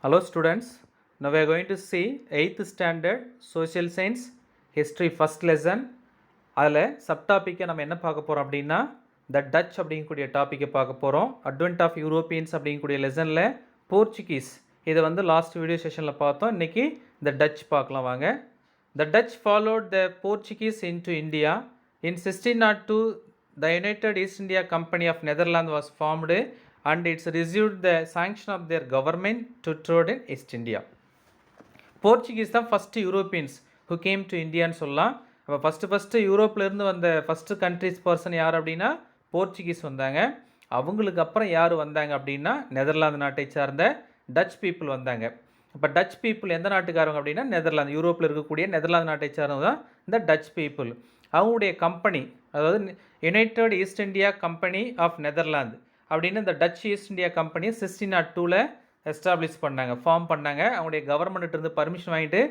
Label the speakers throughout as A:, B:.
A: Hello students, now we are going to see 8th standard social science history first lesson. அதில் சப்டாப்பிக்கை நம்ம என்ன பார்க்க போகிறோம் அப்படின்னா த டச் அப்படிங்கக்கூடிய டாப்பிக்கை பார்க்க போகிறோம். அட்வென்ட் ஆஃப் யூரோப்பியன்ஸ் அப்படிங்கக்கூடிய லெசனில் போர்ச்சுகீஸ் இதை வந்து லாஸ்ட் வீடியோ செஷனில் பார்த்தோம். இன்றைக்கி த டச் பார்க்கலாம் வாங்க. The Dutch followed the Portuguese into India in 1602. The united east India company of Netherlands was formed and it's received the sanction of their government to trade in East India. Portuguese தான் first Europeans who came to இந்தியான்னு சொல்லலாம். அப்போ first யூரோப்லேருந்து வந்த first countries person யார் அப்படின்னா Portuguese வந்தாங்க. அவங்களுக்கு அப்புறம் யார் வந்தாங்க அப்படின்னா நெதர்லாந்து நாட்டை சார்ந்த டச் பீப்புள் வந்தாங்க. இப்போ டச் பீப்புள் எந்த நாட்டுக்காரங்க அப்படின்னா நெதர்லாந்து, யூரோப்பில் இருக்கக்கூடிய நெதர்லாந்து நாட்டை சார்ந்தது தான் இந்த டச் பீப்புள். அவங்களுடைய கம்பெனி, அதாவது united east India company of Netherlands அப்படின்னு இந்த Dutch east India company 1602 establish பண்ணாங்க, ஃபார்ம் பண்ணாங்க. அவங்களுடைய கவர்மெண்ட்டிருந்து பர்மிஷன் வாங்கிட்டு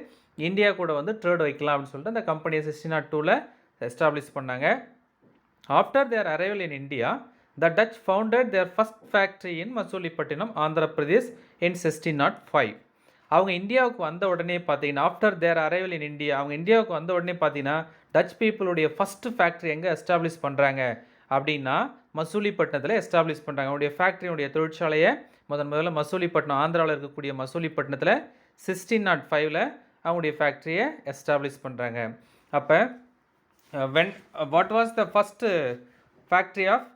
A: இந்தியா கூட வந்து ட்ரேட் வைக்கலாம் அப்படின்னு சொல்லிட்டு அந்த கம்பெனியை 1602 எஸ்டாப்ளிஷ் பண்ணாங்க. After their arrival in India, the Dutch founded their first factory in Masulipatnam, Andhra Pradesh in 1605. அவங்க இந்தியாவுக்கு வந்த உடனே பார்த்தீங்கன்னா, after their arrival in India, அவங்க இந்தியாவுக்கு வந்த உடனே பார்த்தீங்கன்னா டச் பீப்புளுடைய ஃபஸ்ட்டு ஃபேக்ட்ரி எங்கே எஸ்டாப்ளிஷ் பண்ணுறாங்க அப்படின்னா மசூலிப்பட்டினத்தில் எஸ்டாப்ளிஷ் பண்ணுறாங்க. அவங்களுடைய ஃபேக்ட்ரியுடைய தொழிற்சாலையை முதல்ல மசூலிப்பட்டினம், ஆந்திராவில் இருக்கக்கூடிய மசூலிப்பட்டினத்தில் 1605 அவங்களுடைய ஃபேக்ட்ரியை எஸ்டாப்ளிஷ் பண்ணுறாங்க. அப்போ what was the first factory of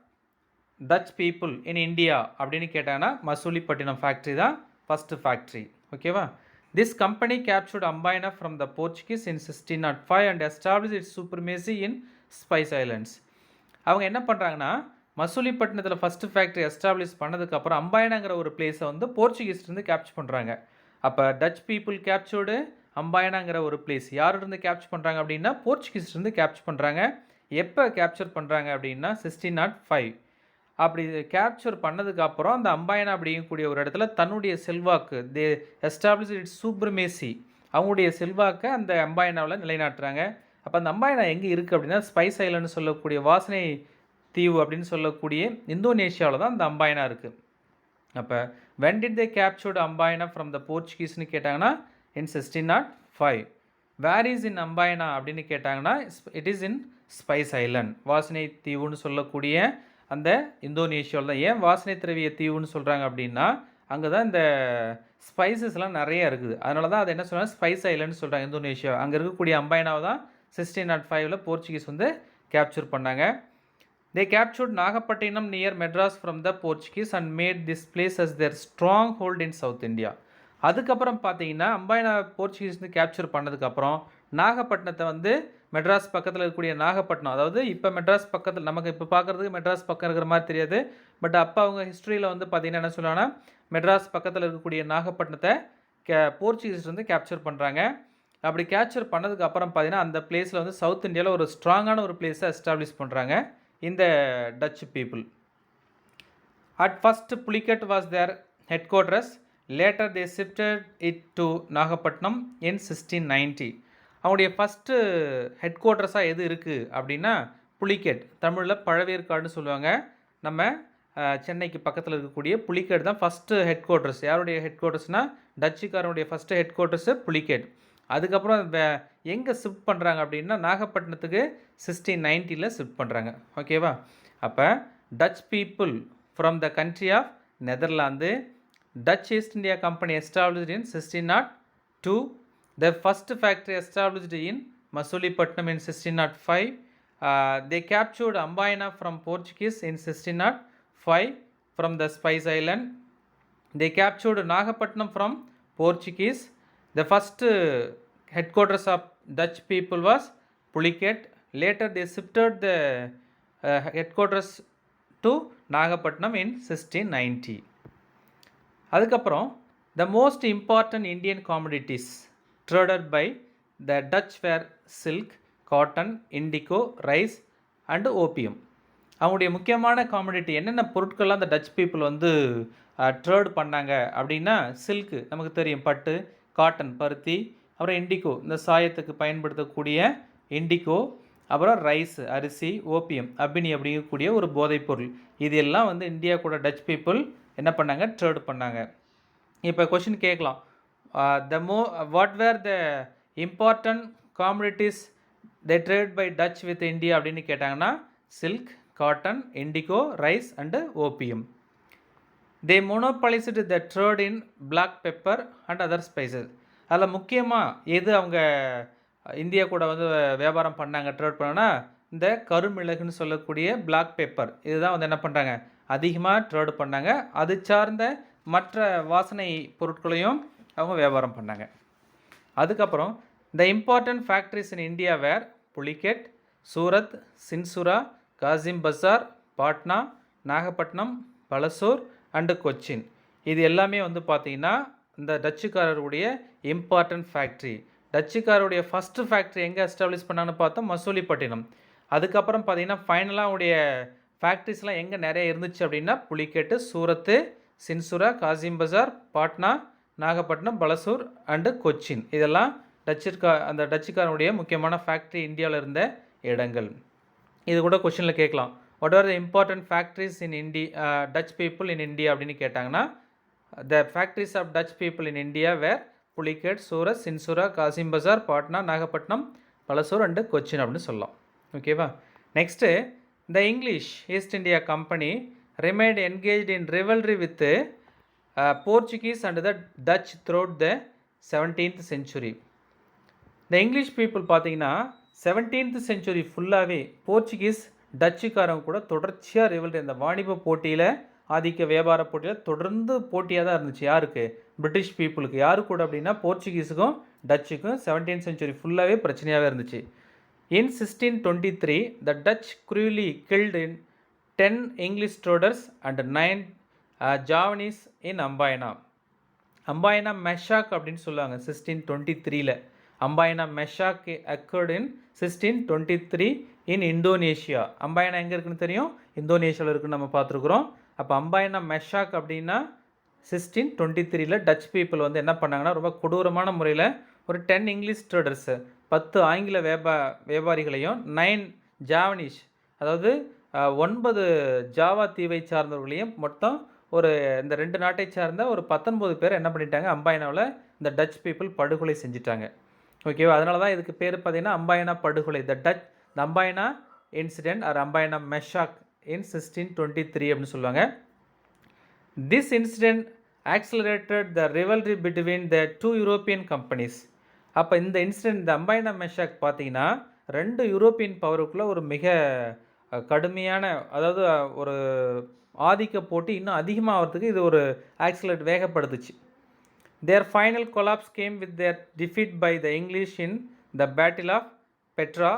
A: Dutch people in India அப்படின்னு கேட்டாங்கன்னா மசூலிப்பட்டினம் ஃபேக்ட்ரி தான் ஃபஸ்ட்டு ஃபேக்ட்ரி. ஓகேவா? This company captured Amboyna from the Portuguese in 1605 and establish its supremacy in spice islands. அவங்க என்ன பண்ணுறாங்கன்னா மசூலிப்பட்டினத்தில் ஃபஸ்ட்டு ஃபேக்ட்ரி எஸ்டாப்ளிஷ் பண்ணதுக்கப்புறம் அம்பாயனாங்கிற ஒரு பிளேஸை வந்து போர்ச்சுகீஸ்லேருந்து கேப்சர் பண்ணுறாங்க. அப்போ டச் பீப்புள் கேப்சர்டு அம்பாயனாங்கிற ஒரு பிளேஸ் யார்கிட்டருந்து கேப்சர் பண்ணுறாங்க அப்படின்னா போர்ச்சுகீஸ்லேருந்து கேப்சர் பண்ணுறாங்க. எப்போ கேப்சர் பண்ணுறாங்க அப்படின்னா 1605. அப்படி கேப்சர் பண்ணதுக்கப்புறம் அந்த அம்பாயனா அப்படிங்கக்கூடிய ஒரு இடத்துல தன்னுடைய செல்வாக்கு, தே எஸ்டாப்ளிஷ் இட்ஸ் சூப்ரமேசி, அவங்களுடைய செல்வாக்கை அந்த அம்பாயனாவில் நிலைநாட்டுறாங்க. அப்போ அந்த அம்பாயனா எங்கே இருக்குது அப்படின்னா ஸ்பைஸ் ஐலண்ட்னு சொல்லக்கூடிய வாசனை தீவு அப்படின்னு சொல்லக்கூடிய இந்தோனேஷியாவில் தான் அந்த அம்பாயனா இருக்குது. அப்போ when did they captured Amboyna from the போர்ச்சுகீஸ்னு கேட்டாங்கன்னா in 1605. Where is in Amboyna அப்படின்னு கேட்டாங்கன்னா it is in spice island, வாசனை தீவுன்னு சொல்லக்கூடிய அந்த இந்தோனேஷியாவில் தான். ஏன் வாசனை திரவிய தீவுன்னு சொல்கிறாங்க அப்படின்னா அங்கே தான் இந்த ஸ்பைசஸ்லாம் நிறைய இருக்குது. அதனால தான் அது என்ன சொல்கிறாங்க ஸ்பைஸ் ஐலண்ட்னு சொல்கிறாங்க இந்தோனேஷியா. அங்கே இருக்கக்கூடிய அம்பாயனாவை தான் 1605 போர்ச்சுகீஸ் வந்து கேப்சர் பண்ணாங்க. They captured Nagapattinam near Madras from the Portuguese and made this place as their stronghold in South India. அதுக்கப்புறம் பார்த்தீங்கன்னா அம்பாயனா போர்ச்சுகீஸ் வந்து கேப்சர் பண்ணதுக்கப்புறம் நாகப்பட்டினத்தை வந்து மெட்ராஸ் பக்கத்தில் இருக்கக்கூடிய நாகப்பட்டினம், அதாவது இப்போ மெட்ராஸ் பக்கத்தில் நமக்கு இப்போ பார்க்குறதுக்கு மெட்ராஸ் பக்கம் இருக்கிற மாதிரி தெரியாது. பட் அப்போ அவங்க ஹிஸ்ட்ரியில் வந்து பார்த்திங்கன்னா என்ன சொல்லுவாங்கன்னா மெட்ராஸ் பக்கத்தில் இருக்கக்கூடிய நாகப்பட்டினத்தை போர்ச்சுகீஸ் வந்து கேப்சர் பண்ணுறாங்க. அப்படி கேப்சர் பண்ணதுக்கப்புறம் பார்த்தீங்கன்னா அந்த பிளேஸில் வந்து சவுத் இந்தியாவில் ஒரு ஸ்ட்ராங்கான ஒரு பிளேஸை எஸ்டாப்ளிஷ் பண்ணுறாங்க இந்த Dutch people. At first Pulicat was their headquarters. Later they shifted it to Nagapattinam in 1690. அவங்களுடைய ஃபஸ்ட்டு ஹெட் குவார்ட்டர்ஸாக எது இருக்குது அப்படின்னா புலிகேட், தமிழில் பழவேற்காடுன்னு சொல்லுவாங்க. நம்ம சென்னைக்கு பக்கத்தில் இருக்கக்கூடிய புலிகேட் தான் ஃபஸ்ட்டு ஹெட் குவார்ட்டர்ஸ். யாருடைய ஹெட் குவார்ட்டர்ஸ்னால் டச்சுக்காரனுடைய ஃபஸ்ட்டு ஹெட் குவார்ட்டர்ஸு புலிகேட். அதுக்கப்புறம் எங்கே ஷிஃப்ட் பண்ணுறாங்க அப்படின்னா நாகப்பட்டினத்துக்கு 1690 ஷிஃப்ட் பண்ணுறாங்க. ஓகேவா? அப்போ Dutch people from the country of Netherlands, Dutch east India company established in 1602. The first factory established in Masulipatnam in 1605. They captured Amboyna from Portuguese in 1605 from the spice island. They captured Nagapattinam from Portuguese. The first headquarters of Dutch people was Pulicat. Later they shifted the headquarters to Nagapattinam in 1690. அதுக்கப்புறம் the most important Indian commodities traded by the Dutch were silk, cotton, indigo, rice and opium. அவங்களுடைய முக்கியமான commodity என்னென்ன பொருட்கள்லாம் அந்த touch people வந்து trade பண்ணாங்க அப்படின்னா silk நமக்கு தெரியும், பட்டு, காட்டன் பருத்தி, அப்புறம் இண்டிகோ இந்த சாயத்துக்கு பயன்படுத்தக்கூடிய இண்டிகோ, அப்புறம் ரைஸ் அரிசி, ஓபியம் அபினி அப்படிங்கக்கூடிய ஒரு போதைப்பொருள். இது எல்லாம் வந்து இந்தியா கூட டச் பீப்புள் என்ன பண்ணாங்க ட்ரேட் பண்ணாங்க. இப்போ கொஷின் கேட்கலாம், what were the important commodities they trade by Dutch with India அப்படின்னு கேட்டாங்கன்னா silk, cotton, indigo, rice and opium. They monopolised the trade in black pepper and other spices. அதில் முக்கியமாக எது அவங்க இந்தியா கூட வந்து வியாபாரம் பண்ணாங்க, ட்ரேட் பண்ணாங்கன்னா இந்த கருமிளகுன்னு சொல்லக்கூடிய பிளாக் பெப்பர் இதுதான் வந்து என்ன பண்ணுறாங்க அதிகமாக ட்ரேடு பண்ணாங்க. அது சார்ந்த மற்ற வாசனை பொருட்களையும் அவங்க வியாபாரம் பண்ணாங்க. அதுக்கப்புறம் the important factories in India were Pulicat, Surat, Chinsura, Kasim Bazar, Patna, Nagapattinam, Balasore and Cochin. இது எல்லாமே வந்து பார்த்திங்கன்னா இந்த டச்சுக்காரருடைய இம்பார்ட்டன்ட் ஃபேக்ட்ரி. டச்சுக்காரருடைய ஃபஸ்ட்டு ஃபேக்ட்ரி எங்கே எஸ்டாப்ளிஷ் பண்ணான்னு பார்த்தோம், மசூலிப்பட்டினம். அதுக்கப்புறம் பார்த்திங்கன்னா ஃபைனலாக அவங்களுடைய ஃபேக்ட்ரிஸ்லாம் எங்கே நிறைய இருந்துச்சு அப்படின்னா புலிகெட்டு, சூரத்து, சின்சுரா, காசிம் பசார், பாட்னா, நாகப்பட்டினம், பலசூர் அண்டு கொச்சின். இதெல்லாம் அந்த டச்சுக்காரனுடைய முக்கியமான ஃபேக்ட்ரி இந்தியாவில் இருந்த இடங்கள். இது கூட கொஷினில் கேட்கலாம், what are the important factories in Dutch people in India அப்படின்னு கேட்டாங்கன்னா the factories of Dutch people in India were Pulicat, Surat, Chinsura, Kasim Bazar, Patna, Nagapattinam, Balasore and Cochin அப்படின்னு சொல்லலாம். ஓகேவா. Next the English east India company remained engaged in rivalry with Portuguese and the Dutch throughout the 17th century. The English people பார்த்தீங்கன்னா 17th century ஃபுல்லாகவே Portuguese டச்சுக்காரங்க கூட தொடர்ச்சியாக rivalry, இந்த வாணிப போட்டியில் ஆதிக்க வியாபார போட்டியில் தொடர்ந்து போட்டியாக தான் இருந்துச்சு. யாருக்கு? பிரிட்டிஷ் பீப்புளுக்கு. யாரு கூட அப்படின்னா போர்ச்சுகீஸுக்கும் டச்சுக்கும் 17th century ஃபுல்லாகவே பிரச்சனையாகவே இருந்துச்சு. In 1623 the Dutch cruelly killed 10 English traders and 9 Javanese in அம்பாயனா. அம்பாயனா மெஷாக் அப்படின்னு சொல்லுவாங்க 1623ல். அம்பாயனா மெஷாக் occurred in 1623 in இந்தோனேஷியா. அம்பாயனா எங்கே இருக்குன்னு தெரியும், இந்தோனேஷியாவில் இருக்குன்னு நம்ம பார்த்துருக்குறோம். அப்போ அம்பாயனா மெஷாக் அப்படின்னா 1623ல் டச் பீப்புள் வந்து என்ன பண்ணாங்கன்னா ரொம்ப கொடூரமான முறையில் ஒரு 10 இங்கிலீஷ் ட்ரேடர்ஸு, 10 ஆங்கில வியாபாரிகளையும் 9 ஜாவனீஸ், அதாவது 9 ஜாவா தீவை சார்ந்தவர்களையும் மொத்தம் ஒரு இந்த 2 நாட்டை சார்ந்த ஒரு 19 பேர் என்ன பண்ணிட்டாங்க அம்பாயனாவில் இந்த டச் பீப்புள் படுகொலை செஞ்சிட்டாங்க. ஓகேவா. அதனால தான் இதுக்கு பேர் பார்த்தீங்கன்னா அம்பாயனா படுகொலை, த அம்பாயனா இன்சிடென்ட் ஆர் அம்பாயனா மெஷாக் இன் 1623 அப்படின்னு சொல்லுவாங்க. This incident accelerated the rivalry between the 2 European companies. அப்போ இந்த இன்சிடென்ட், இந்த அம்பாயனா மெஷாக் பார்த்தீங்கன்னா 2 யூரோப்பியன் பவருக்குள்ளே ஒரு மிக கடுமையான, அதாவது ஒரு ஆதிக்க போட்டி இன்னும் அதிகமாகிறதுக்கு இது ஒரு ஆக்சிலரேட் வேகப்படுத்துச்சு. Their final collapse came with their defeat by the English in the battle of Bedara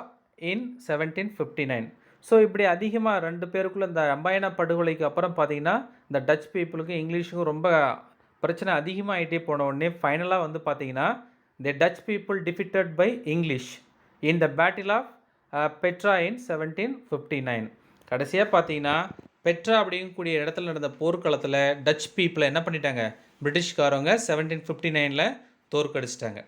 A: in 1759. So இப்படி அதிகமாக 2 பேருக்குள்ளே இந்த அம்பாயனா படுகொலைக்கு அப்புறம் பார்த்தீங்கன்னா இந்த டச் பீப்புளுக்கும் இங்கிலீஷுக்கும் ரொம்ப பிரச்சனை அதிகமாகிட்டே போன உடனே ஃபைனலாக வந்து பார்த்தீங்கன்னா the Dutch people defeated by English in the battle of Bedara in 1759. கடைசியாக பார்த்தீங்கன்னா பெட்ரா அப்படிங்கக்கூடிய இடத்துல நடந்த போர்க்களத்தில் டச் பீப்புளை என்ன பண்ணிட்டாங்க, பிரிட்டிஷ்காரவங்க 1759ல் தோற்கடிச்சிட்டாங்க.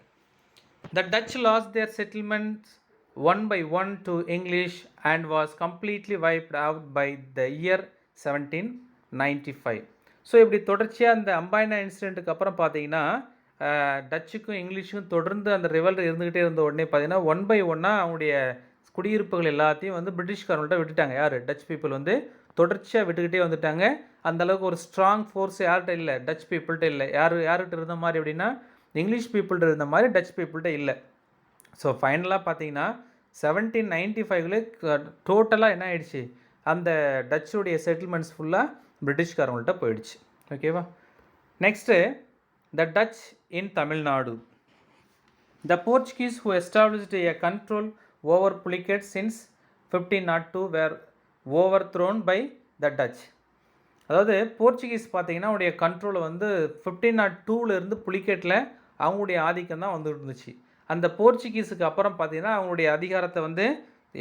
A: The Dutch lost their settlements one by one to English and was completely wiped out by the year 1795. So இப்படி தொடர்ச்சியாக அந்த அம்பாயனா இன்சிடெண்ட்டுக்கு அப்புறம் பார்த்தீங்கன்னா டச்சுக்கும் இங்கிலீஷுக்கும் தொடர்ந்து அந்த ரிவல்ரி இருந்துக்கிட்டே இருந்த உடனே பார்த்தீங்கன்னா 1 by 1 அவங்களுடைய குடியிருப்புகள் எல்லாத்தையும் வந்து பிரிட்டிஷ்காரங்கள்ட்ட விட்டுட்டாங்க. யார்? டச் பீப்புள் வந்து தொடர்ச்சியாக விட்டுக்கிட்டே வந்துட்டாங்க. அந்தளவுக்கு ஒரு ஸ்ட்ராங் ஃபோர்ஸ் யார்கிட்ட இல்லை, டச் பீப்புள்கிட்ட இல்லை. யார்கிட்ட இருந்த மாதிரி அப்படின்னா இங்கிலீஷ் பீப்புள்கிட்ட இருந்த மாதிரி டச் பீப்புள்கிட்ட இல்லை. ஸோ ஃபைனலாக பார்த்தீங்கன்னா 1795ல் டோட்டலாக என்ன ஆயிடுச்சு, அந்த டச்சுடைய செட்டில்மெண்ட்ஸ் ஃபுல்லாக பிரிட்டிஷ்காரங்கள்ட்ட போயிடுச்சு. ஓகேவா. Next the touch in Tamil Nadu. The Portuguese who established a control over Pulicat since 1502 were overthrown by the Dutch. அதாவது போர்ச்சுகீஸ் பார்த்தீங்கன்னா அவங்களுடைய கண்ட்ரோலை வந்து 1502 இருந்து புலிகேட்டில் அவங்களுடைய ஆதிக்கம் தான் வந்துட்டு இருந்துச்சு. அந்த போர்ச்சுகீஸுக்கு அப்புறம் பார்த்தீங்கன்னா அவங்களுடைய அதிகாரத்தை வந்து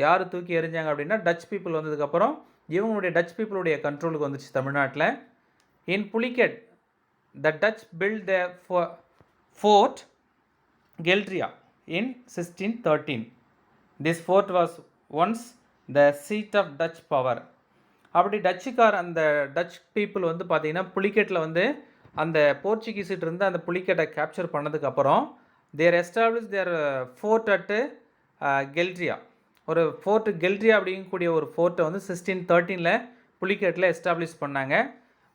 A: யார் தூக்கி எறிஞ்சாங்க அப்படின்னா டச் பீப்புள் வந்ததுக்கப்புறம் இவங்களுடைய டச் பீப்புளுடைய கண்ட்ரோலுக்கு வந்துச்சு தமிழ்நாட்டில். இன் Pulicat the Dutch built the fort Geldria in 1613. This fort was once the seat of Dutch power. அப்படி டச்சுக்கார் அந்த டச் பீப்புள் வந்து பார்த்தீங்கன்னா புலிகேட்டில் வந்து அந்த போர்ச்சுகீஸ்கிட்ட இருந்து அந்த புலிக்கட்டை கேப்சர் பண்ணதுக்கப்புறம் தேர் எஸ்டாப்ளிஷ் தேர் ஃபோர்ட் அட்டு கெல்ட்ரியா. ஒரு ஃபோர்ட்டு கெல்ட்ரியா அப்படிங்கக்கூடிய ஒரு ஃபோர்ட்டை வந்து 1613 புலிக்கட்டில் எஸ்டாப்ளிஷ் பண்ணாங்க.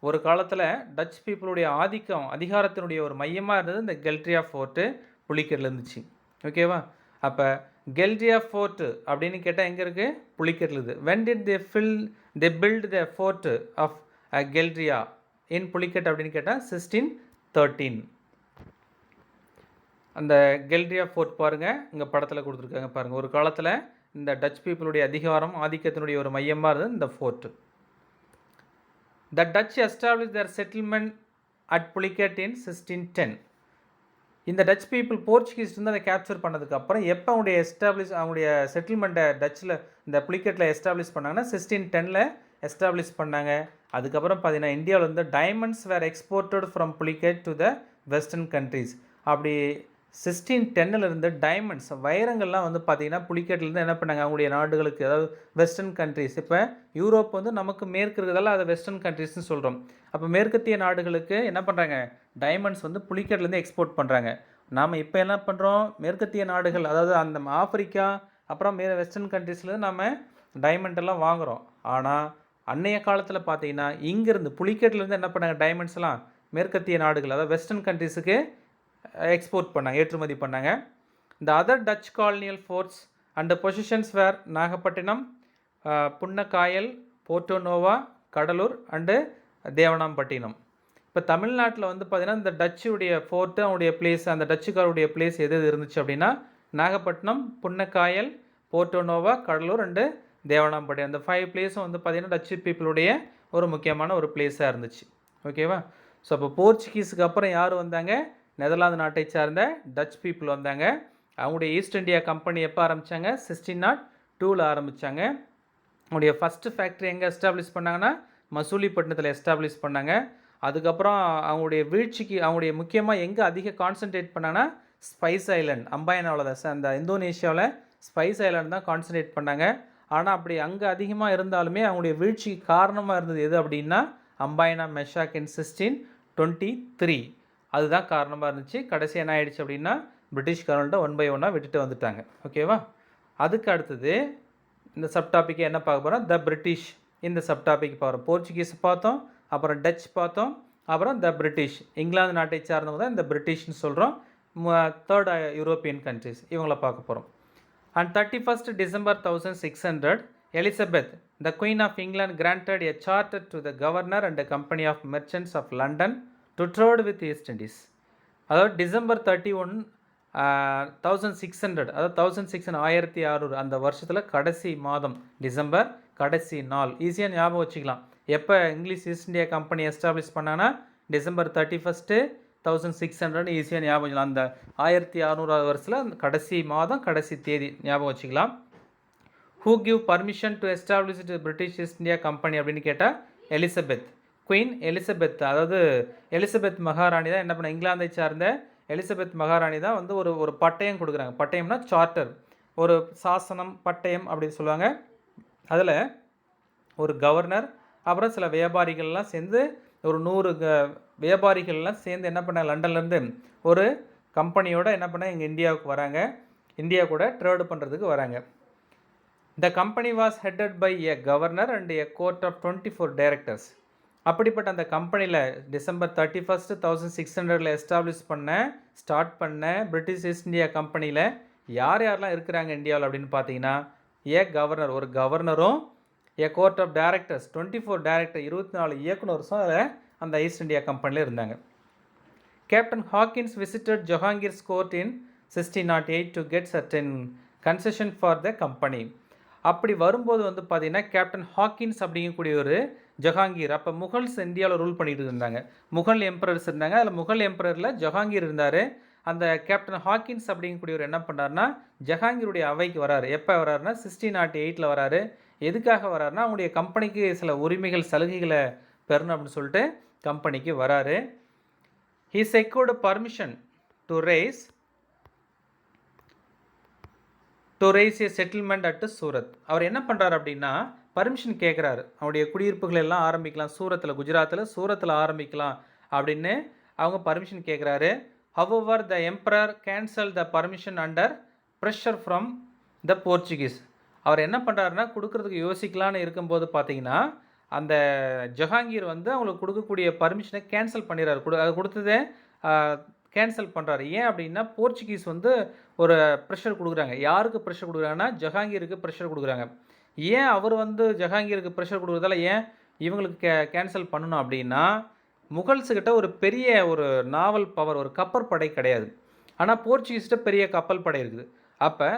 A: ஒரு காலத்தில் டச் பீப்புளுடைய ஆதிக்கம் அதிகாரத்தினுடைய ஒரு மையமாக இருந்தது இந்த கெல்ட்ரியா ஃபோர்ட்டு புலிக்கட்டில் இருந்துச்சு. ஓகேவா? அப்போ கெல்ட்ரியா ஃபோர்ட்டு அப்படின்னு கேட்டால் எங்கே இருக்குது? புலிக்கட்டில் இருக்குது. When did they build the fort of Geldria in Pulicat அப்படின்னு கேட்டால் 1613. அந்த கெல்ட்ரியா ஃபோர்ட் பாருங்கள், இங்கே படத்தில் கொடுத்துருக்காங்க பாருங்கள். ஒரு காலத்தில் இந்த டச் பீப்புளுடைய அதிகாரம் ஆதிக்கத்தினுடைய ஒரு மையமாக இருந்தது இந்த fort. The Dutch established their settlement at Pulicat in 1610. இந்த டச் பீப்புள் போர்ச்சுகீஸ் வந்து அதை கேப்சர் பண்ணதுக்கப்புறம் எப்போ அவங்களுடைய செட்டில்மெண்ட்டை டச்சில் இந்த புலிக்கட்டில் எஸ்டாப்ளிஷ் பண்ணாங்கன்னா 1610 எஸ்டாப்ளிஷ் பண்ணாங்க. அதுக்கப்புறம் பார்த்தீங்கன்னா இந்தியாவில் வந்து diamonds were exported from Pulicat to the western countries. அப்படி 1610 இருந்து டைமண்ட்ஸ் வைரங்கள்லாம் வந்து பார்த்திங்கன்னா புலிக்கட்லேருந்து என்ன பண்ணாங்க அவங்களுடைய நாடுகளுக்கு, அதாவது வெஸ்டர்ன் கண்ட்ரீஸ். இப்போ யூரோப் வந்து நமக்கு மேற்கு இருக்கிறதால அதை வெஸ்டர்ன் கண்ட்ரீஸ்னு சொல்கிறோம். அப்போ மேற்கத்திய நாடுகளுக்கு என்ன பண்ணுறாங்க, டைமண்ட்ஸ் வந்து புலிக்கட்லேருந்து எக்ஸ்போர்ட் பண்ணுறாங்க. நாம் இப்போ என்ன பண்ணுறோம், மேற்கத்திய நாடுகள் அதாவது அந்த ஆப்பிரிக்கா அப்புறம் வெஸ்டர்ன் கண்ட்ரீஸ்லேருந்து நம்ம டைமண்ட் வாங்குகிறோம். ஆனால் அன்னைய காலத்தில் பார்த்தீங்கன்னா இங்கேருந்து புலிக்கட்லேருந்து என்ன பண்ணாங்க, டைமண்ட்ஸ்லாம் மேற்கத்திய நாடுகள் அதாவது வெஸ்டர்ன் கண்ட்ரீஸுக்கு எக்ஸ்போர்ட் பண்ணாங்க, ஏற்றுமதி பண்ணாங்க. இந்த other Dutch colonial forts and positions were Nagapattinam, Punnakayal, Porto Novo, Cuddalore and Devanampattinam. இப்போ தமிழ்நாட்டில் வந்து பார்த்திங்கன்னா இந்த டச்சுடைய ஃபோர்ட்டு அவனுடைய பிளேஸ், அந்த டச்சுக்காருடைய பிளேஸ் எது இருந்துச்சு அப்படின்னா நாகப்பட்டினம், புன்னக்காயல், போர்ட்டோனோவா, கடலூர் அண்டு தேவனாம்பட்டினம். அந்த 5 பிளேஸும் வந்து பார்த்திங்கன்னா டச்சு பீப்புளுடைய ஒரு முக்கியமான ஒரு பிளேஸாக இருந்துச்சு. ஓகேவா? ஸோ அப்போ போர்ச்சுகீஸுக்கு அப்புறம் யார் வந்தாங்க, நெதர்லாந்து நாட்டை சார்ந்த டச் பீப்புள் வந்தாங்க. அவங்களுடைய ஈஸ்ட் இந்தியா கம்பெனி எப்போ ஆரம்பித்தாங்க, 1602 ஆரம்பித்தாங்க. அவங்களுடைய ஃபஸ்ட்டு ஃபேக்ட்ரி எங்கே எஸ்டாப்ளிஷ் பண்ணாங்கன்னா மசூலிப்பட்டினத்தில் எஸ்டாப்ளிஷ் பண்ணாங்க. அதுக்கப்புறம் அவங்களுடைய வீழ்ச்சிக்கு அவங்களுடைய முக்கியமாக எங்கே அதிக கான்சன்ட்ரேட் பண்ணாங்கன்னா ஸ்பைஸ் ஐலண்ட், அம்பாயனாவில் தான், அந்த இந்தோனேஷியாவில் ஸ்பைஸ் ஐலண்ட் தான் கான்சன்ட்ரேட் பண்ணாங்க. ஆனால் அப்படி அங்கே அதிகமாக இருந்தாலுமே அவங்களுடைய வீழ்ச்சிக்கு காரணமாக இருந்தது எது அப்படின்னா அம்பாயனா மெஷாக் இன் 1623 அதுதான் காரணமாக இருந்துச்சு. கடைசி என்ன ஆகிடுச்சு அப்படின்னா பிரிட்டிஷ்காரங்கள்ட்ட 1 by 1 விட்டுட்டு வந்துட்டாங்க. ஓகேவா? அதுக்கு அடுத்தது இந்த சப்டாப்பிக்கை என்ன பார்க்க போகிறோம், த பிரிட்டிஷ். இந்த சப்டாபிக் பார்க்குறோம். போர்ச்சுகீஸ் பார்த்தோம், அப்புறம் டச் பார்த்தோம், அப்புறம் த பிரிட்டிஷ். இங்கிலாந்து நாட்டை சார்ந்தவங்க தான் இந்த பிரிட்டிஷ்னு சொல்கிறோம். 3rd யூரோப்பியன் கண்ட்ரிஸ் இவங்கள பார்க்க போகிறோம். On 31st December 1600, Elizabeth, the Queen of England, granted a charter to the governor and a company of merchants of London to trade with East Indies. அதாவது டிசம்பர் 31 1600, அதாவது 1600 அந்த வருஷத்தில் கடைசி மாதம் டிசம்பர், கடைசி நாள். ஈஸியாக ஞாபகம் வச்சுக்கலாம். எப்போ English east India company establish பண்ணாங்கன்னா டிசம்பர் 31 1600 ஈஸியாக ஞாபகம் வச்சுக்கலாம். அந்த 1600 வருஷத்தில் கடைசி மாதம் கடைசி தேதி ஞாபகம் வச்சுக்கலாம். Who give permission to establish British east India company அப்படின்னு கேட்டால் எலிசபெத், குயின் எலிசபெத். அதாவது எலிசபெத் மகாராணி தான் என்ன பண்ண, இங்கிலாந்தை சார்ந்த எலிசபெத் மகாராணி தான் வந்து ஒரு பட்டயம் கொடுக்குறாங்க. பட்டயம்னா சார்ட்டர், ஒரு சாசனம், பட்டயம் அப்படின்னு சொல்லுவாங்க. அதில் ஒரு கவர்னர் அப்புறம் சில வியாபாரிகள்லாம் சேர்ந்து ஒரு 100 வியாபாரிகள்லாம் சேர்ந்து என்ன பண்ணாங்க, லண்டன்லேருந்து ஒரு கம்பெனியோட என்ன பண்ணால் எங்கள் இந்தியாவுக்கு வராங்க, இந்தியா கூட ட்ரேடு பண்ணுறதுக்கு வராங்க. The company was headed by a governor and a court of 24 directors. அப்படிப்பட்ட அந்த கம்பெனியில் டிசம்பர் 31 1600 எஸ்டாப்ளிஷ் ஸ்டார்ட் பண்ண பிரிட்டிஷ் ஈஸ்ட் இந்தியா கம்பெனியில் யார் யாரெல்லாம் இருக்கிறாங்க இந்தியாவில் அப்படின்னு பார்த்தீங்கன்னா கவர்னர், ஒரு கவர்னரும் கோர்ட் ஆஃப் டைரக்டர்ஸ் 24 டைரக்டர் 24 இயக்குனர்ஸும் அதில் அந்த ஈஸ்ட் இந்தியா கம்பெனியில் இருந்தாங்க. Captain Hawkins visited Jahangir's court in 1608 to get certain concession for the company. அப்படி வரும்போது வந்து பார்த்திங்கன்னா கேப்டன் ஹாக்கின்ஸ் அப்படிங்கக்கூடிய ஒரு ஜஹாங்கீர், அப்போ முகல்ஸ் இந்தியாவில் ரூல் பண்ணிட்டு இருந்தாங்க, முகல் எம்பரர்ஸ் இருந்தாங்க. அதில் முகல் எம்பரரில் ஜஹாங்கீர் இருந்தார். அந்த கேப்டன் ஹாக்கின்ஸ் அப்படிங்கக்கூடியவர் என்ன பண்ணார்னா ஜஹாங்கீருடைய அவைக்கு வராரு. எப்போ வராருன்னா 1608 வராரு. எதுக்காக வராருன்னா அவங்களுடைய கம்பெனிக்கு சில உரிமைகள் சலுகைகளை பெறணும் அப்படின்னு சொல்லிட்டு கம்பெனிக்கு வராரு. He secured permission to raise a settlement at Surat. அவர் என்ன பண்ணுறாரு அப்படின்னா பர்மிஷன் கேட்குறாரு, அவருடைய குடியிருப்புகள் எல்லாம் ஆரம்பிக்கலாம் சூரத்தில், குஜராத்தில் சூரத்தில் ஆரம்பிக்கலாம் அப்படின்னு அவங்க பர்மிஷன் கேட்குறாரு. However the emperor cancel the permission under pressure from the Portuguese. அவர் என்ன பண்ணுறாருன்னா, கொடுக்குறதுக்கு யோசிக்கலான்னு இருக்கும்போது பார்த்தீங்கன்னா, அந்த ஜஹாங்கீர் வந்து அவங்களுக்கு கொடுக்கக்கூடிய பர்மிஷனை கேன்சல் பண்ணிடுறாரு. அது கொடுத்ததே கேன்சல் பண்ணுறாரு. ஏன் அப்படின்னா, போர்ச்சுகீஸ் வந்து ஒரு ப்ரெஷர் கொடுக்குறாங்க. யாருக்கு ப்ரெஷர் கொடுக்குறாங்கன்னா, ஜஹாங்கீருக்கு ப்ரெஷர் கொடுக்குறாங்க. ஏன் அவர் வந்து ஜஹாங்கீருக்கு ப்ரெஷர் கொடுக்குறதால ஏன் இவங்களுக்கு கேன்சல் பண்ணணும் அப்படின்னா, முகல்ஸுக்கிட்ட ஒரு பெரிய ஒரு நாவல் பவர், ஒரு கப்பற்படை கிடையாது. ஆனால் போர்ச்சுகீஸ்கிட்ட பெரிய கப்பல் படை இருக்குது. அப்போ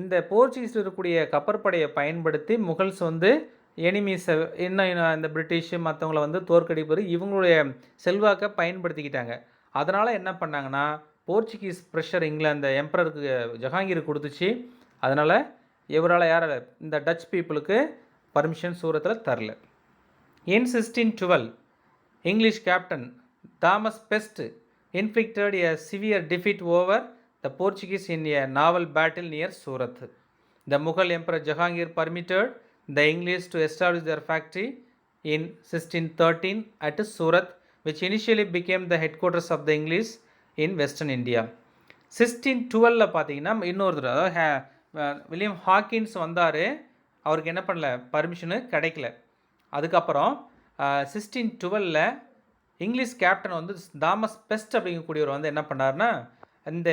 A: இந்த போர்ச்சுகீஸில் இருக்கக்கூடிய கப்பற்படையை பயன்படுத்தி முகல்ஸ் வந்து எனிமீஸை இன்னும் இந்த பிரிட்டிஷு மற்றவங்கள வந்து தோற்கடிப்பது இவங்களுடைய செல்வாக்கை பயன்படுத்திக்கிட்டாங்க. அதனால் என்ன பண்ணாங்கன்னா, போர்ச்சுகீஸ் ப்ரெஷர் இங்கிலாந்து எம்பரருக்கு ஜஹாங்கீர் கொடுத்துச்சு. அதனால் இவரால் யாரால் இந்த டச் பீப்புளுக்கு பர்மிஷன் சூரத்தில் தரல. இன் 1612 English captain Thomas Pest inflicted a severe defeat over the Portuguese in a naval battle near Surat. The Mughal Emperor Jahangir permitted the English to establish their factory in 1613 at Surat, which initially became the headquarters of the English in Western India. 1612 பார்த்தீங்கன்னா இன்னொரு William Hawkins வந்தார். அவருக்கு என்ன பண்ணல, permission கிடைக்கல. அதுக்கப்புறம் 1612 English captain வந்து Thomas best அப்படிங்கக்கூடியவர் வந்து என்ன பண்ணார்னா, இந்த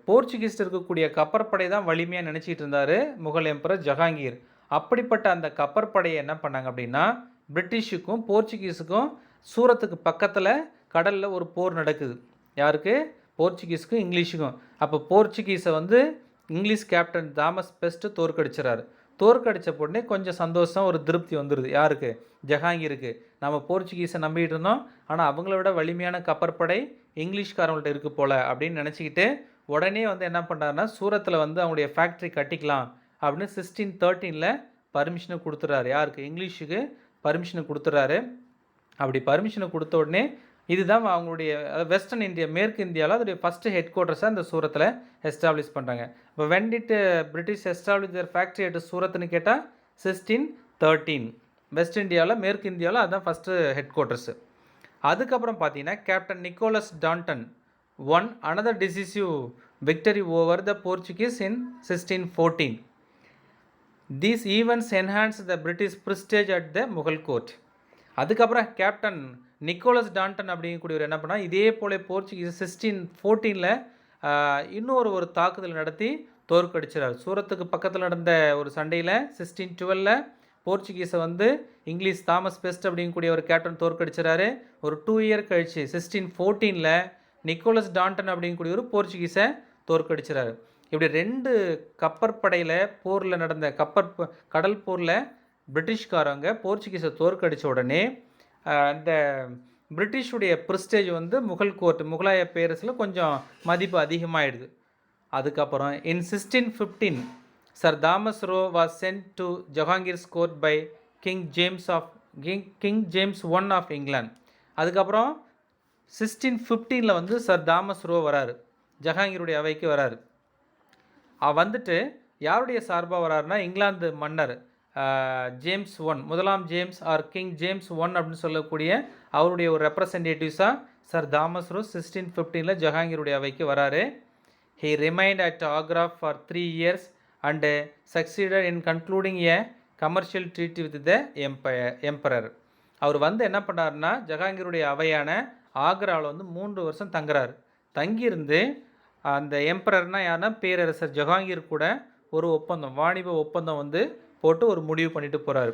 A: போர்ச்சுகீஸ் இருக்கக்கூடிய கப்பற்படை தான் வலிமையாக நினச்சிக்கிட்டு இருந்தார் முகல் எம்பரர் ஜஹாங்கீர். அப்படிப்பட்ட அந்த கப்பற்படையை என்ன பண்ணாங்க அப்படின்னா, பிரிட்டிஷுக்கும் போர்ச்சுகீஸுக்கும் சூரத்துக்கு பக்கத்தில் கடலில் ஒரு போர் நடக்குது. யாருக்கு? போர்ச்சுகீஸுக்கும் இங்கிலீஷுக்கும். அப்போ போர்ச்சுகீஸை வந்து இங்கிலீஷ் கேப்டன் தாமஸ் பெஸ்ட்டு தோற்கடிச்சிடறாரு. தோற்கடித்த உடனே கொஞ்சம் சந்தோஷம், ஒரு திருப்தி வந்துடுது. யாருக்கு? ஜஹாங்கீருக்கு. நம்ம போர்ச்சுகீஸை நம்பிக்கிட்டு இருந்தோம், ஆனால் அவங்கள விட வலிமையான கப்பற்படை இங்கிலீஷ்காரங்கள்ட்ட இருக்குது போல் அப்படின்னு நினச்சிக்கிட்டு உடனே வந்து என்ன பண்ணுறாருன்னா, சூரத்தில் வந்து அவங்களுடைய ஃபேக்ட்ரி கட்டிக்கலாம் அப்படின்னு 1613 பர்மிஷனை கொடுத்துட்றாரு. யாருக்கு? இங்கிலீஷுக்கு பர்மிஷனை கொடுத்துட்றாரு. அப்படி பர்மிஷனை கொடுத்த உடனே இதுதான் அவங்களுடைய வெஸ்டர்ன் இந்தியா, மேற்கு இந்தியாவில் அதோடைய ஃபஸ்ட்டு ஹெட் குவார்ட்டர்ஸாக அந்த சூரத்தில் எஸ்டாப்ளிஷ் பண்ணுறாங்க. இப்போ when did British establish their factory at சூரத்னு கேட்டால் 1613. வெஸ்ட் இந்தியாவில், மேற்கு இந்தியாவில் அதுதான் ஃபஸ்ட்டு ஹெட் குவார்ட்டர்ஸு. அதுக்கப்புறம் பார்த்தீங்கன்னா, captain Nicholas Downton won another decisive victory over the Portuguese in 1614. These events enhance the British prestige at the Mughal court. அதுக்கப்புறம் captain Nicholas Downton அப்படிங்கக்கூடியவர் என்ன பண்ணால், இதே போல் போர்ச்சுகீஸ் 1614 இன்னொரு ஒரு தாக்குதல் நடத்தி தோற்கடிச்சிடார். சூரத்துக்கு பக்கத்தில் நடந்த ஒரு சண்டையில் 1612 போர்ச்சுகீஸை வந்து இங்கிலீஷ் தாமஸ் பெஸ்ட் அப்படிங்கக்கூடிய ஒரு கேப்டன் தோற்கடிச்சிடாரு. ஒரு 2 இயர் கழிச்சு 1614 நிக்கோலஸ் டான்டன் அப்படிங்கக்கூடிய ஒரு போர்ச்சுகீஸை தோற்கடிச்சிடாரு. இப்படி 2 கப்பற்படையில் போரில் நடந்த கடல் போரில் பிரிட்டிஷ்காரங்க போர்ச்சுகீஸை தோற்கடித்த உடனே இந்த பிரிட்டிஷுடைய ப்ரிஸ்டேஜ் வந்து முகல் கோர்ட், முகலாய பேரரசில் கொஞ்சம் மதிப்பு அதிகமாகிடுது. அதுக்கப்புறம் in 1615 sir Thomas Roe was sent to Jahangir's court by king James I of England. அதுக்கப்புறம் 1615 வந்து சர் தாமஸ் ரோ வராரு, ஜஹாங்கீருடைய அவைக்கு வராரு. வந்துட்டு யாருடைய சார்பாக வராருன்னா, இங்கிலாந்து மன்னர் ஜேம்ஸ் முதலாம் ஜேம்ஸ் ஆர் கிங் ஜேம்ஸ் அப்படின்னு சொல்லக்கூடிய அவருடைய ஒரு ரெப்ரசன்டேட்டிவ்ஸாக சர் தாமஸ் ரோ 1615 ஜஹாங்கீருடைய அவைக்கு வராரு. He remained at Agra for 3 years and succeeded in concluding a commercial treaty with the emperor. அவர் வந்து என்ன பண்ணாருன்னா, ஜஹாங்கீருடைய அவையான ஆக்ராவில் வந்து 3 வருஷம் தங்குறாரு. தங்கியிருந்து அந்த எம்பரர்னால் யாருன்னா, பேரரசர் ஜஹாங்கீர் கூட ஒரு ஒப்பந்தம், வாணிப ஒப்பந்தம் வந்து போட்டு ஒரு முடிவு பண்ணிட்டு போகிறாரு.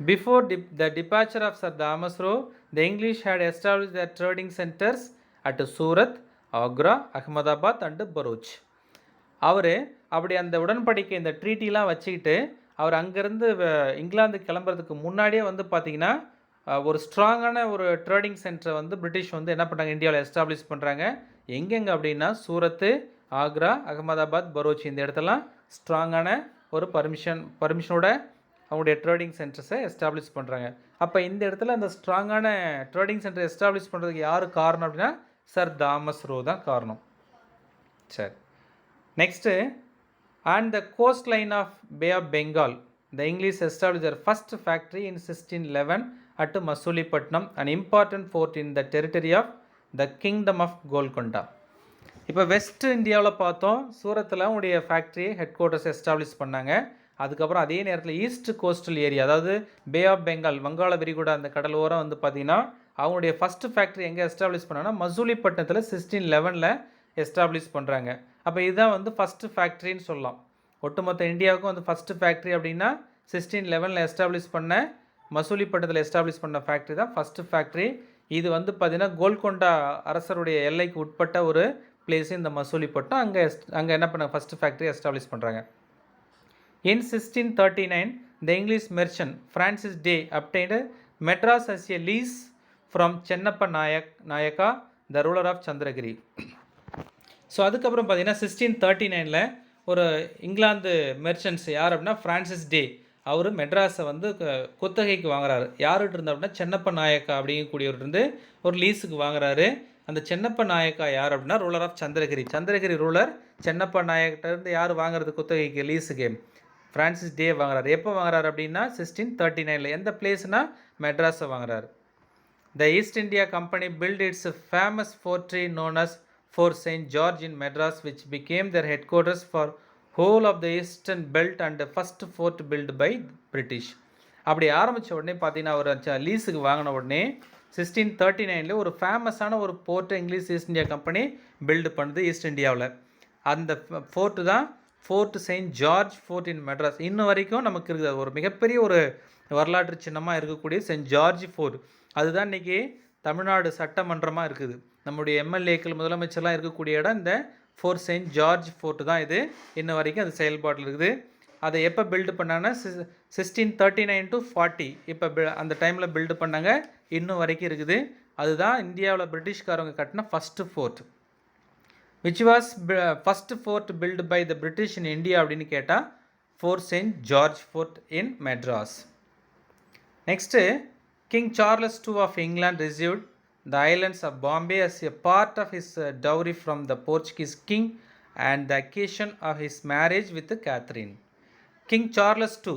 A: Before the departure of sir Thomas Roe, the English had establish the trading centers at Surat, Agra, Ahmedabad and Bharuch. அவர் அப்படி அந்த உடன்படிக்கை, இந்த ட்ரீட்டிலாம் வச்சுக்கிட்டு அவர் அங்கேருந்து இங்கிலாந்து கிளம்புறதுக்கு முன்னாடியே வந்து பார்த்திங்கன்னா, ஒரு ஸ்ட்ராங்கான ஒரு ட்ரேடிங் சென்டரை வந்து பிரிட்டிஷ் வந்து என்ன பண்ணுறாங்க, இந்தியாவில் எஸ்டாப்ளிஷ் பண்ணுறாங்க. எங்கெங்கே அப்படின்னா, சூரத்து, ஆக்ரா, அகமதாபாத், பரூச், இந்த இடத்தெல்லாம் ஸ்ட்ராங்கான ஒரு பர்மிஷனோட அவங்களுடைய ட்ரேடிங் சென்டர்ஸை எஸ்டாப்ளிஷ் பண்ணுறாங்க. அப்போ இந்த இடத்துல அந்த ஸ்ட்ராங்கான ட்ரேடிங் சென்டர் எஸ்டாப்ளிஷ் பண்ணுறதுக்கு யார் காரணம் அப்படின்னா, சர் தாமஸ் ரோ தான் காரணம். சரி, next, and the coast line of bay of Bengal, the English establish their first factory in 1611 at Masulipatnam, an important fort in the territory of the kingdom of Golconda. இப்போ west இந்தியாவில் பார்த்தோம், சூரத்தில் உடைய ஃபேக்ட்ரி ஹெட் குவார்ட்டர்ஸ் எஸ்டாப்ளிஷ் பண்ணாங்க. அதுக்கப்புறம் அதே நேரத்தில் east coastal area, அதாவது பே ஆஃப் பெங்கால், வங்காள விரிகுடா அந்த கடல் ஓரம் வந்து பார்த்திங்கன்னா அவங்களுடைய ஃபஸ்ட்டு ஃபேக்ட்ரி எங்கே எஸ்டாப்ளிஷ் பண்ணாங்கன்னா மசூலிப்பட்டினத்தில் 1611 எஸ்டாப்ளிஷ் பண்ணுறாங்க. அப்போ இதுதான் வந்து ஃபஸ்ட்டு ஃபேக்ட்ரின்னு சொல்லலாம். ஒட்டுமொத்த இந்தியாவுக்கும் வந்து ஃபஸ்ட்டு ஃபேக்ட்ரி அப்படின்னா 1611 எஸ்டாப்ளிஷ் பண்ண மசூலிப்பட்டினத்தில் எஸ்டாப்ளிஷ் பண்ண ஃபேக்ட்ரி தான் ஃபஸ்ட்டு ஃபேக்ட்ரி. இது வந்து பார்த்திங்கன்னா கோல்கொண்டா அரசருடைய எல்லைக்கு உட்பட்ட ஒரு பிளேஸ் இந்த மசூலிப்பட்டினம். அங்கே என்ன பண்ண ஃபஸ்ட்டு ஃபேக்ட்ரி எஸ்டாப்ளிஷ் பண்ணுறாங்க. In 1639, the English merchant Francis Day obtained Madras as a lease from Chennappa Nayaka, the ruler of Chandragiri. So அதுக்கப்புறம் பார்த்தீங்கன்னா 1639 ஒரு இங்கிலாந்து மெர்ச்சன்ட்ஸ் யார் அப்படின்னா ஃப்ரான்சிஸ் டே, அவர் மெட்ராஸை வந்து குத்தகைக்கு வாங்குறாரு. யார்கிட்ட இருந்து அப்படின்னா சென்னப்ப நாயக்கா அப்படிங்கக்கூடியவர்கிட்ட ஒரு லீஸுக்கு வாங்குறாரு. அந்த சென்னப்ப நாயக்கா யார் அப்படின்னா ruler of Chandragiri ruler Chennappa நாயக்கிட்ட இருந்து யார் வாங்குறது குத்தகைக்கு லீஸுக்கு? ஃப்ரான்சிஸ் டே வாங்குறாரு. எப்போ வாங்குறாரு அப்படின்னா 1639. எந்த பிளேஸ்னா மெட்ராஸை வாங்குறாரு. The East India company built its famous fortress known as Fort St. George in Madras, which became their headquarters for whole of the eastern belt and the first fort built by British. அப்படி ஆரம்பித்த உடனே பார்த்தீங்கன்னா ஒரு லீஸுக்கு வாங்கின உடனே 1639 ஒரு ஃபேமஸான ஒரு போர்ட்டை English east India company build பண்ணுது ஈஸ்ட் இந்தியாவில். அந்த ஃபோர்ட்டு தான் fort saint George fort in Madras. இன்னும் வரைக்கும் நமக்கு இருக்குது. ஒரு மிகப்பெரிய ஒரு வரலாற்று சின்னமாக இருக்கக்கூடிய செயின்ட் ஜார்ஜ் ஃபோர்ட். அதுதான் இன்றைக்கி தமிழ்நாடு சட்டமன்றமாக இருக்குது. நம்முடைய எம்எல்ஏக்கள் முதலமைச்சர்லாம் இருக்கக்கூடிய இடம் இந்த ஃபோர்ட் செயின்ட் ஜார்ஜ் ஃபோர்ட் தான். இது இன்ன வரைக்கும் அது செயல்பாட்டில் இருக்குது. அதை எப்போ பில்டு பண்ணாங்கன்னா 1639 to 40 இப்போ அந்த டைமில் பில்டு பண்ணாங்க. இன்னும் வரைக்கும் இருக்குது. அதுதான் இந்தியாவில் பிரிட்டிஷ்காரங்க கட்டின first fort. Which was first fort built by the British in India அப்படின்னு கேட்டால் fort saint George fort in Madras. Next king Charles II of England received the islands of Bombay as a part of his dowry from the Portuguese king and the occasion of his marriage with Catherine. King Charles II,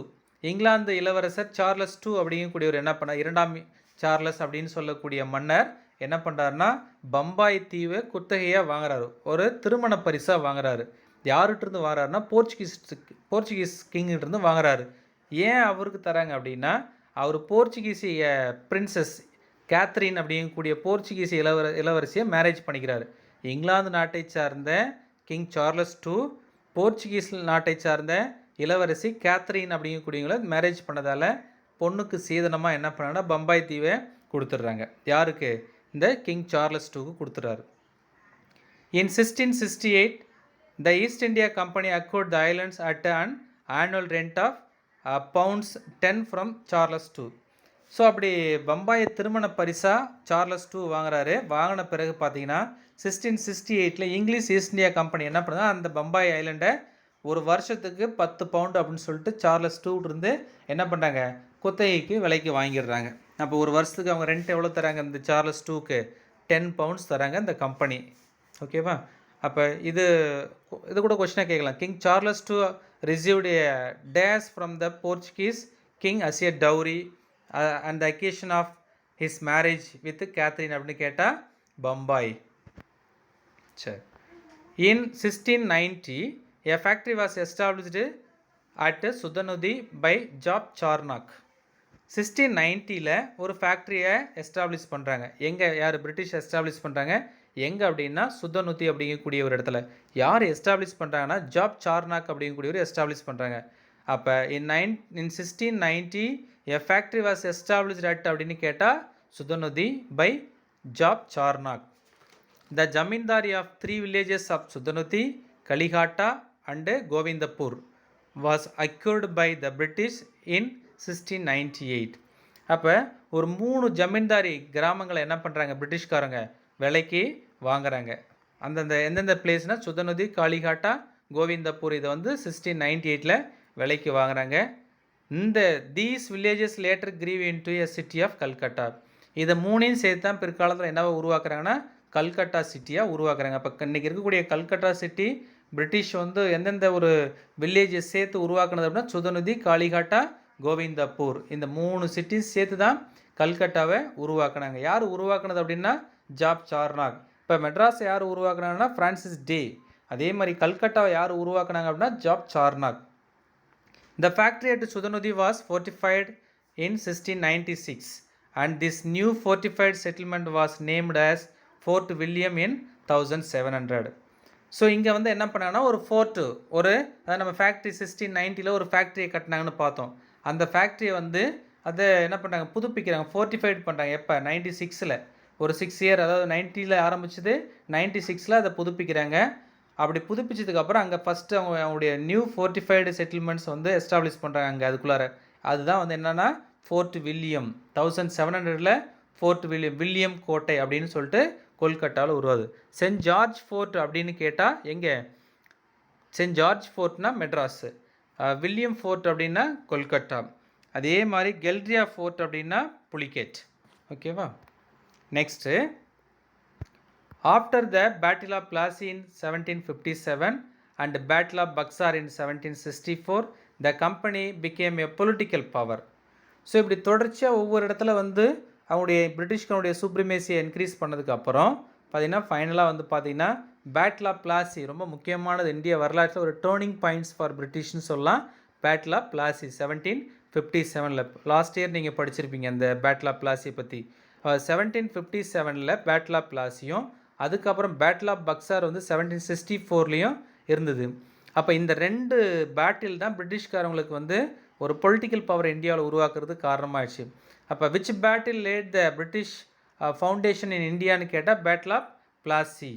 A: England இளவரசர் Charles II அப்படிங்கக்கூடியவர் என்ன பண்ணார்? இரண்டாம் Charles அப்படின்னு சொல்லக்கூடிய மன்னர் என்ன பண்ணுறாருன்னா பம்பாய் தீவை குத்தகையாக வாங்குறாரு. ஒரு திருமண பரிசாக வாங்குறாரு. யார்கிட்டருந்து வாங்குறாருன்னா போர்ச்சுகீஸ் கிங்கிட்டிருந்து வாங்குறாரு. ஏன் அவருக்கு தராங்க அப்படின்னா அவர் போர்ச்சுகீசிய பிரின்சஸ் கேத்ரின் அப்படிங்கக்கூடிய போர்ச்சுகீஸ் இளவரசியை மேரேஜ் பண்ணிக்கிறார். இங்கிலாந்து நாட்டை சார்ந்த கிங் சார்லஸ் II போர்ச்சுகீஸ் நாட்டை சார்ந்த இளவரசி கேத்ரின் அப்படிங்கக்கூடியவங்கள மேரேஜ் பண்ணதால் பொண்ணுக்கு சீதனமாக என்ன பண்ணாங்கன்னா பம்பாய் தீவை கொடுத்துட்றாங்க. யாருக்கு? இந்த king Charles IIக்கு கொடுத்துட்றாரு. In 1668 the East India Company acquired the islands at an annual rent of £10 from Charles II. So அப்படி பம்பாயை திருமண பரிசாக சார்லஸ் II வாங்குறாரு. வாங்கின பிறகு பார்த்தீங்கன்னா 1668 இங்கிலீஷ் ஈஸ்ட் இந்தியா கம்பெனி என்ன பண்ணுறா அந்த பம்பாய் ஐலண்டை ஒரு வருஷத்துக்கு 10 பவுண்டு அப்படின்னு சொல்லிட்டு சார்லஸ் II இருந்து என்ன பண்ணுறாங்க குத்தகைக்கு விலைக்கு வாங்கிடுறாங்க. அப்போ ஒரு வருஷத்துக்கு அவங்க ரெண்ட் எவ்வளோ தராங்க? இந்த சார்லஸ் IIக்கு 10 பவுண்ட்ஸ் தராங்க இந்த கம்பெனி. ஓகேவா? அப்போ இது கூட கொஸ்டினாக கேட்கலாம். King Charles II received a dash from the Portuguese king as a dowry and the occasion of his marriage with Catherine அப்படின்னு கேட்டால் பம்பாய். சரி. In 1690 a factory was established at Sudanudi by Job Charnock. 1690 ஒரு ஃபேக்ட்ரியை establish பண்ணுறாங்க. எங்கே? யார்? British establish பண்ணுறாங்க. எங்கே அப்படின்னா சுதனுத்தி அப்படிங்கக்கூடிய ஒரு இடத்துல. யார் எஸ்டாப்ளிஷ் பண்ணுறாங்கன்னா ஜாப் சார்னாக் அப்படிங்கக்கூடியவர் எஸ்டாப்ளிஷ் பண்ணுறாங்க. அப்போ in 1690 a factory was established at அப்படின்னு கேட்டால் Sutanuti by Job Charnock. The Jamindari of 3 villages of Sudanuti, Kaligata and Govindapur was acquired by the British in 1698. அப்போ ஒரு 3 ஜமீன்தாரி கிராமங்களை என்ன பண்ணுறாங்க பிரிட்டிஷ்காரங்க விலைக்கு வாங்குறாங்க. அந்தந்த எந்தெந்த பிளேஸ்னால் சுதனுதி, காளிகாட்டா, கோவிந்தப்பூர் இதை வந்து 1698 விலைக்கு வாங்குறாங்க. இந்த these villages later grew into a city of Calcutta. இதை மூணையும் சேர்த்து தான் பிற்காலத்தில் என்னவா உருவாக்குறாங்கன்னா கல்கட்டா சிட்டியாக உருவாக்குறாங்க. அப்போ இன்றைக்கி இருக்கக்கூடிய கல்கட்டா சிட்டி பிரிட்டிஷ் வந்து எந்தெந்த ஒரு வில்லேஜஸ் சேர்த்து உருவாக்குனது அப்படின்னா சுதனுதி, காளிகாட்டா, கோவிந்தப்பூர் இந்த 3 சிட்டிஸ் சேர்த்து தான் கல்கட்டாவை உருவாக்குனாங்க. யார் உருவாக்குனது அப்படின்னா ஜாப் சார்னாக். இப்போ மெட்ராஸ் யார் உருவாக்குனாங்கன்னா ஃப்ரான்சிஸ் டே. அதே மாதிரி கல்கட்டாவை யார் உருவாக்குனாங்க அப்படின்னா job Charnock. The factory at Sudanudi was fortified in 1696 and this new fortified settlement was named as Fort William in 1700. So இங்கே வந்து என்ன பண்ணாங்கன்னா ஒரு ஃபோர்ட்டு அதாவது நம்ம ஃபேக்ட்ரி 1690 ஒரு ஃபேக்ட்ரியை கட்டினாங்கன்னு பார்த்தோம். அந்த ஃபேக்ட்ரியை வந்து அதை என்ன பண்ணுறாங்க, புதுப்பிக்கிறாங்க, ஃபோர்ட்டிஃபைட் பண்ணுறாங்க. எப்போ 96 ஒரு 6 இயர், அதாவது 90 ஆரம்பிச்சது, 96 அதை புதுப்பிக்கிறாங்க. அப்படி புதுப்பிச்சதுக்கப்புறம் அங்கே ஃபஸ்ட்டு அவங்களுடைய நியூ ஃபோர்ட்டிஃபைடு செட்டில்மெண்ட்ஸ் வந்து எஸ்டாப்ளிஷ் பண்ணுறாங்க அங்கே அதுக்குள்ளார. அதுதான் வந்து என்னென்னா ஃபோர்ட் வில்லியம். 1700 ஃபோர்ட் வில்லியம் கோட்டை அப்படின்னு சொல்லிட்டு கொல்கட்டாவில் உருவாது. சென்ட் ஜார்ஜ் ஃபோர்ட் அப்படின்னு கேட்டால் எங்கே? சென்ட் ஜார்ஜ் ஃபோர்ட்னா மெட்ராஸு, வில்லியம் ஃபோர்ட் அப்படின்னா கொல்கட்டா. அதே மாதிரி கெல்ட்ரியா ஃபோர்ட் அப்படின்னா புலிகேட். ஓகேவா? Next, after the battle of Plassey in 1757 and Battle of Buxar in 1764, the company became a political power. So இப்படி தொடர்ச்சியாக ஒவ்வொரு இடத்துல வந்து அவங்களுடைய பிரிட்டிஷ்கனுடைய சூப்ரிமேசியை இன்க்ரீஸ் பண்ணதுக்கப்புறம் பார்த்திங்கன்னா ஃபைனலாக வந்து பார்த்திங்கன்னா பேட்டில் ஆஃப் பிளாசி ரொம்ப முக்கியமானது இந்திய வரலாற்றில் ஒரு டேர்னிங் பாயிண்ட்ஸ் ஃபார் பிரிட்டிஷ்னு சொல்லலாம். Battle of Plassey 1757 last year நீங்கள் படிச்சிருப்பீங்க அந்த பேட்டில் ஆஃப் பிளாசியை பற்றி. 1757 பேட்டில் ஆஃப் பிளாசியும் அதுக்கப்புறம் பேட்டில் ஆஃப் பக்சார் வந்து 1764 இருந்தது. அப்போ இந்த 2 பேட்டில் தான் பிரிட்டிஷ்காரங்களுக்கு வந்து ஒரு பொலிட்டிக்கல் பவர் இந்தியாவில் உருவாக்குறதுக்கு காரணமாகிடுச்சு. அப்போ which battle laid the British foundation in இந்தியான்னு கேட்டால் battle of Plassey.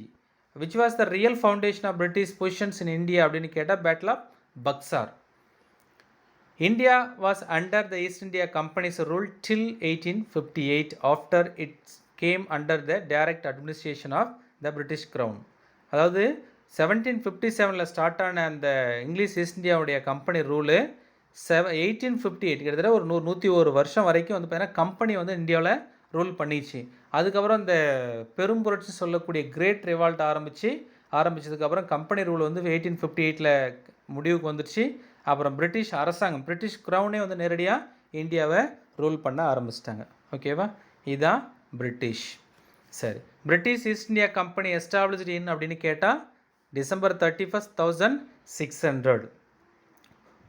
A: Which was the real foundation of British positions in India அப்படின்னு கேட்டால் battle of Buxar. India was under the East India Company's rule till 1858 after it came under the direct administration of the British Crown. அதாவது 1757 start ஆன அந்த English east இந்தியாவுடைய company rule 1858 கிட்டத்தட்ட ஒரு 101 வருஷம் வரைக்கும் வந்து பார்த்தீங்கன்னா கம்பெனி வந்து இந்தியாவில் ரூல் பண்ணிச்சு. அதுக்கப்புறம் இந்த பெரும்புரட்சி சொல்லக்கூடிய கிரேட் ரிவால்ட் ஆரம்பித்ததுக்கப்புறம் கம்பெனி ரூல் வந்து 1858 முடிவுக்கு வந்துடுச்சு. அப்புறம் பிரிட்டிஷ் அரசாங்கம், பிரிட்டிஷ் க்ரௌனே வந்து நேரடியாக இந்தியாவை ரூல் பண்ண ஆரம்பிச்சிட்டாங்க. ஓகேவா? இதுதான் பிரிட்டிஷ். சரி, British east India company established in அப்படின்னு கேட்டால் December 31, 1600.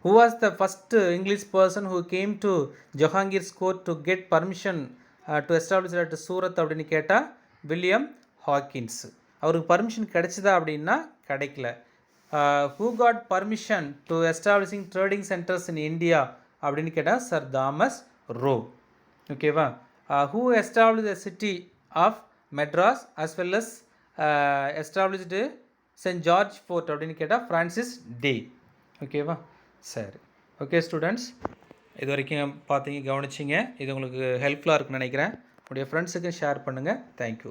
A: Who was the first English person who came to Jahangir's court to get permission to establish at Surat அப்படின்னு கேட்டால் வில்லியம் ஹாக்கின்ஸ். அவருக்கு பர்மிஷன் கிடைச்சதா அப்படின்னா கிடைக்கல. Who got permission to establishing trading centers in India அப்படின்னு கேட்டால் sir Thomas row. ஓகேவா? Who established the city of Madras as well as established saint George fort அப்படின்னு கேட்டால் ஃப்ரான்சிஸ் டே. ஓகேவா? சரி, ஓகே ஸ்டூடெண்ட்ஸ், இது வரைக்கும் பார்த்தீங்க, கவனிச்சிங்க. இது உங்களுக்கு ஹெல்ப்ஃபுல்லாக இருக்குன்னு நினைக்கிறேன். உங்களுடைய ஃப்ரெண்ட்ஸுக்கும் ஷேர் பண்ணுங்கள். தேங்க்யூ.